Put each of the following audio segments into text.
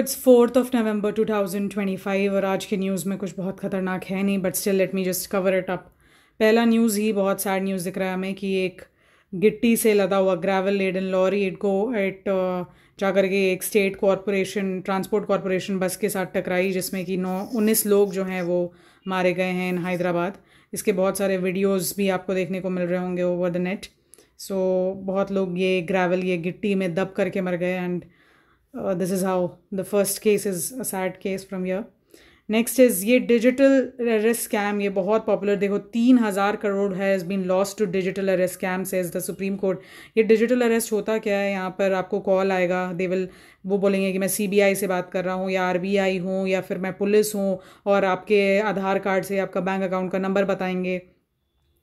It's 4 नवंबर 2025 और आज की न्यूज़ में कुछ बहुत ख़तरनाक है नहीं, but still let me just cover it up. पहला न्यूज़ ही बहुत सैड न्यूज़ दिख रहा है हमें कि एक गिट्टी से लदा हुआ ग्रेवल लेडन लॉरी जा करके एक स्टेट कॉरपोरेशन ट्रांसपोर्ट कॉरपोरेशन बस के साथ टकराई, जिसमें कि 19 लोग जो हैं वो मारे गए हैं इन हैदराबाद। इसके बहुत सारे वीडियोस भी आपको देखने को मिल रहे होंगे ओवर द नेट। सो बहुत लोग ये गिट्टी में दब करके मर गए and this is how the first case is a sad case from here. Next is ये डिजिटल अरेस्ट स्कैम, ये बहुत पॉपुलर। देखो 3,000 crore has been lost to digital arrest scam says the Supreme Court. ये डिजिटल अरेस्ट होता क्या है? यहाँ पर आपको कॉल आएगा, वो बोलेंगे कि मैं सीबीआई से बात कर रहा हूँ या आरबीआई हूँ या फिर मैं पुलिस हूँ, और आपके आधार कार्ड से आपका बैंक अकाउंट का नंबर बताएंगे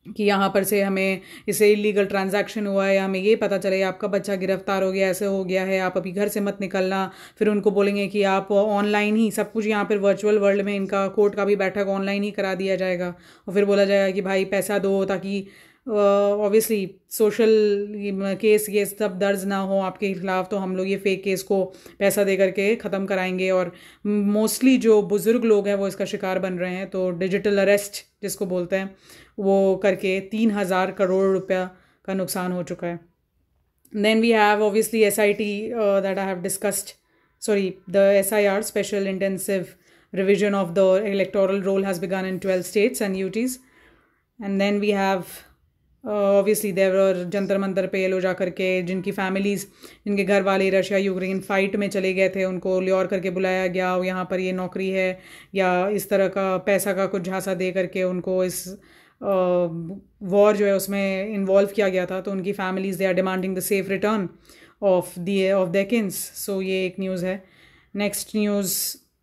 कि यहाँ पर से हमें इसे इलीगल ट्रांजैक्शन हुआ है, या हमें ये पता चले आपका बच्चा गिरफ्तार हो गया, ऐसे हो गया है, आप अभी घर से मत निकलना। फिर उनको बोलेंगे कि आप ऑनलाइन ही सब कुछ, यहाँ पर वर्चुअल वर्ल्ड में इनका कोर्ट का भी बैठक ऑनलाइन ही करा दिया जाएगा, और फिर बोला जाएगा कि भाई पैसा दो, ताकि ऑब्वियसली सोशल केस ये सब दर्ज ना हो आपके खिलाफ, तो हम लोग ये फेक केस को पैसा दे करके ख़त्म कराएंगे। और मोस्टली जो बुज़ुर्ग लोग हैं वो इसका शिकार बन रहे हैं। तो डिजिटल अरेस्ट जिसको बोलते हैं, वो करके 3,000 करोड़ रुपया का नुकसान हो चुका है। Then we have obviously SIT that I have discussed, the SIR special intensive revision of the electoral roll has begun in 12 states and UTs. And then we have obviously देवर जंतर मंतर पे ये लो जा करके जिनकी फैमिलीज़, जिनके घर वाले रशिया यूक्रेन फाइट में चले गए थे, उनको ल्योर करके बुलाया गया, यहाँ पर ये नौकरी है या इस तरह का पैसा का कुछ झांसा दे करके उनको इस वॉर जो है उसमें इन्वॉल्व किया गया था। तो उनकी families they are demanding the safe return of their kins. So ये एक न्यूज़ है। Next news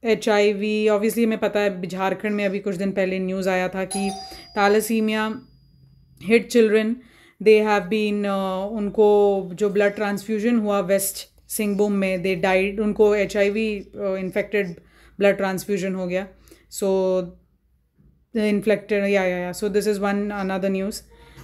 HIV। ऑब्वियसली हमें पता है झारखंड में अभी कुछ दिन पहले न्यूज़ आया था कि thalassemia hit children, they have been उनको जो ब्लड ट्रांसफ्यूजन हुआ वेस्ट सिंहभूम में, दे डाइड, उनको HIV इन्फेक्टेड ब्लड ट्रांसफ्यूजन हो गया। सो इन्फेक्टेड या so this is one another news.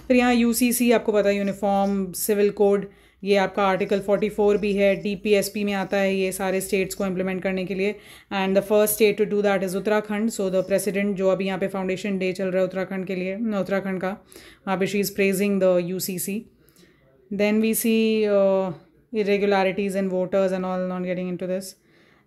फिर यहाँ UCC आपको पता है, यूनिफॉर्म सिविल कोड, ये आपका आर्टिकल 44 भी है, DPSP में आता है ये सारे स्टेट्स को इम्प्लीमेंट करने के लिए। And the first state to do that is Uttarakhand. So the president जो अभी यहाँ पे फाउंडेशन डे चल रहा है उत्तराखंड के लिए, उत्तराखंड का, वहाँ पे she is praising the UCC। Then we see irregularities in voters and all, not getting into this.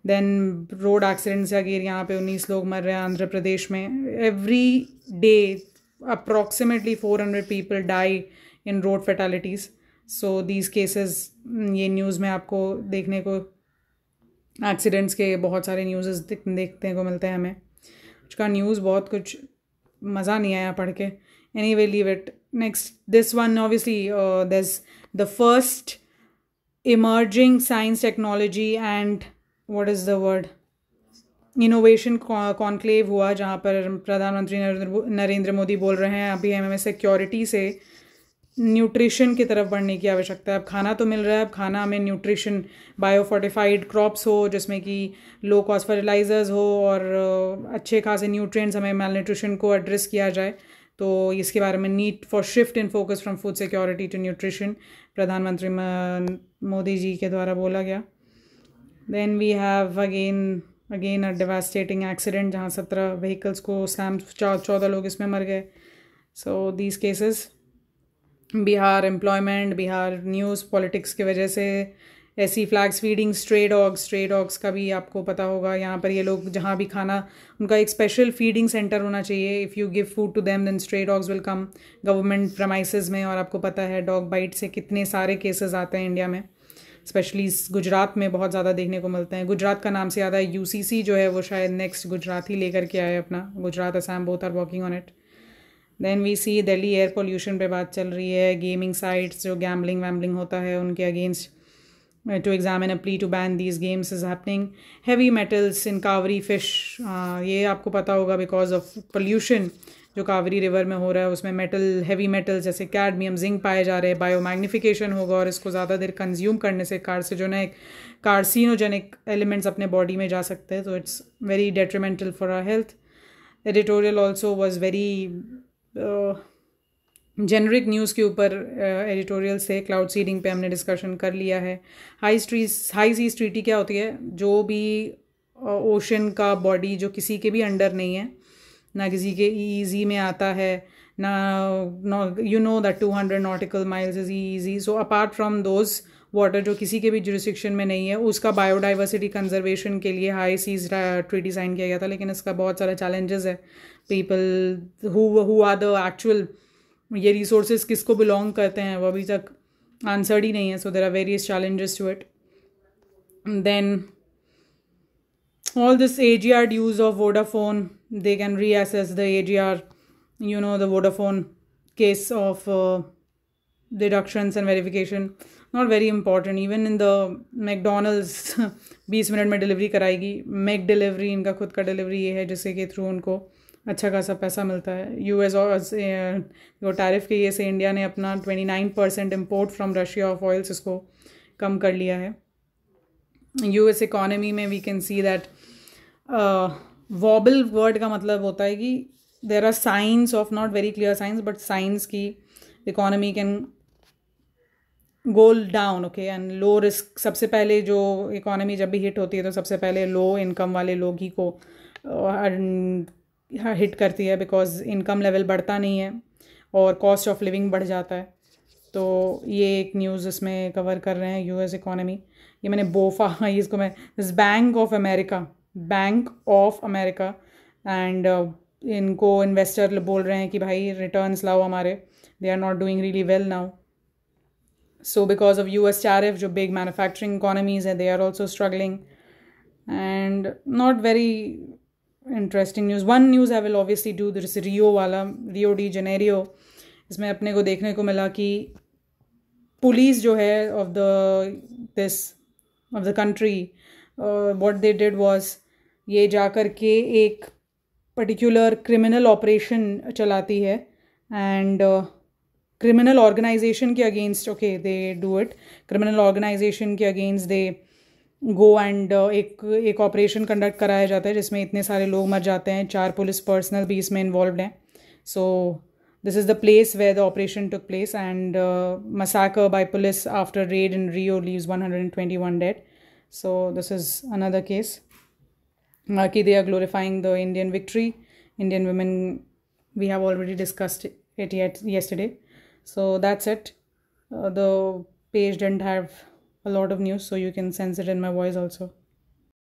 Then road accidents again यहाँ पे 19 लोग मर रहे हैं आंध्र प्रदेश में। Every day approximately 400 people die in road fatalities. So these cases, ये news में आपको देखने को एक्सीडेंट्स के बहुत सारे न्यूज़ देखने को मिलते हैं हमें। उसका न्यूज़ बहुत कुछ मज़ा नहीं आया पढ़ के। Anyway, leave it. Next this one, obviously there's the first emerging science technology and what is the word innovation conclave हुआ, जहाँ पर प्रधानमंत्री नरेंद्र मोदी बोल रहे हैं अभी हमें सिक्योरिटी से न्यूट्रिशन की तरफ बढ़ने की आवश्यकता है। अब खाना तो मिल रहा है, अब खाना में न्यूट्रिशन, बायोफोर्टिफाइड क्रॉप्स हो जिसमें कि लो कॉस्ट फर्टिलाइजर्स हो और अच्छे खासे न्यूट्रिएंट्स, हमें माल न्यूट्रिशन को एड्रेस किया जाए। तो इसके बारे में need for shift in focus from food security to nutrition प्रधानमंत्री मोदी जी के द्वारा बोला गया। Then we have again a devastating accident जहाँ 17 व्हीकल्स को स्लैम, 14 लोग इसमें मर गए। सो these cases, Bihar employment, Bihar news politics की वजह से, ऐसी फ्लैग्स फीडिंग स्ट्रे डॉग्स का भी आपको पता होगा। यहाँ पर ये लोग जहाँ भी खाना, उनका एक स्पेशल फीडिंग सेंटर होना चाहिए। If you give food to them then stray dogs will come government premises में। और आपको पता है डॉग बाइट से कितने सारे केसेस आते हैं इंडिया में, स्पेशली गुजरात में बहुत ज़्यादा देखने को मिलते हैं। गुजरात का नाम से याद है, UCC जो है वो शायद नेक्स्ट गुजरात ही लेकर के आए अपना, Gujarat Assam both are working on it. Then we see Delhi air pollution पे बात चल रही है। गेमिंग साइट्स जो गैम्बलिंग वैम्बलिंग होता है उनके against to examine a plea to ban these games is happening. Heavy metals in cowrie fish, ये आपको पता होगा बिकॉज ऑफ पोल्यूशन जो कावरी रिवर में हो रहा है, उसमें मेटल, हेवी मेटल्स जैसे कैडमियम, जिंक पाए जा रहे हैं। बायोमैग्निफिकेशन होगा और इसको ज़्यादा देर कंज्यूम करने से कार्सिनोजेनिक एलिमेंट्स अपने बॉडी में जा सकते हैं। तो it's very detrimental for our health. Editorial also was very generic news के ऊपर एडिटोरियल से क्लाउड सीडिंग पे हमने डिस्कशन कर लिया है। हाई सीज ट्रीटी क्या होती है? जो भी ओशन का बॉडी जो किसी के भी अंडर नहीं है, ना किसी के ईजी में आता है, ना you know that 200 nautical miles is easy. So apart from those water जो किसी के भी जुरिस्डिक्शन में नहीं है, उसका बायोडाइवर्सिटी कंजर्वेशन के लिए हाई सीज ट्रीटी साइन किया गया था. लेकिन इसका बहुत सारा चैलेंजेस है. People who are the actual, ये रिसोर्सेज किसको बिलोंग करते हैं वो अभी तक आंसर्ड ही नहीं है. So there are various challenges to it. Then all this AGR dues of Vodafone, they can reassess the AGR, you know, the Vodafone case of deductions and verification. Not very important. Even in the McDonald's 20 minute में delivery कराएगी. Mac delivery इनका खुद का delivery ये है जिससे कि through उनको अच्छा खासा पैसा मिलता है. यूएस और जो टैरिफ के ये से इंडिया ने अपना 29% import from Russia of oils इसको कम कर लिया है. यूएस इकोनॉमी में we can see that wobble word का मतलब होता है कि there are signs of, not very clear signs, but signs की economy can go down. Okay. And low risk, सबसे पहले जो इकोनॉमी जब भी हिट होती है तो सबसे पहले लो इनकम वाले लोग ही को हिट करती है, बिकॉज इनकम लेवल बढ़ता नहीं है और कॉस्ट ऑफ लिविंग बढ़ जाता है. तो ये एक न्यूज़ इसमें कवर कर रहे हैं यूएस इकोनॉमी. ये मैंने बोफा इसको मैं बैंक ऑफ अमेरिका एंड इनको इन्वेस्टर बोल रहे हैं कि भाई रिटर्न्स लाओ हमारे. They are not doing really well now. So because of US tariff जो बिग मैन्युफैक्चरिंग इकोनॉमीज हैं, they are also struggling. And not very interesting news. One news I will obviously do this Rio वाला, Rio de Janeiro. इसमें अपने को देखने को मिला कि पुलिस जो है of the country, what they did was, ये जाकर के एक पर्टिकुलर क्रिमिनल ऑपरेशन चलाती है एंड क्रिमिनल ऑर्गेनाइजेशन के against. Okay, they do it. Criminal organization के अगेंस्ट दे गो एंड एक ऑपरेशन कंडक्ट कराया जाता है जिसमें इतने सारे लोग मर जाते हैं. 4 पुलिस पर्सनल भी इसमें इन्वॉल्व हैं. सो this is the place where the operation took place, and massacre by police after raid in Rio leaves 121 dead. So this is another case. Maki, they are glorifying the Indian victory. Indian women, we have already discussed it yesterday. So that's it. The page didn't have a lot of news, so you can sense it in my voice also.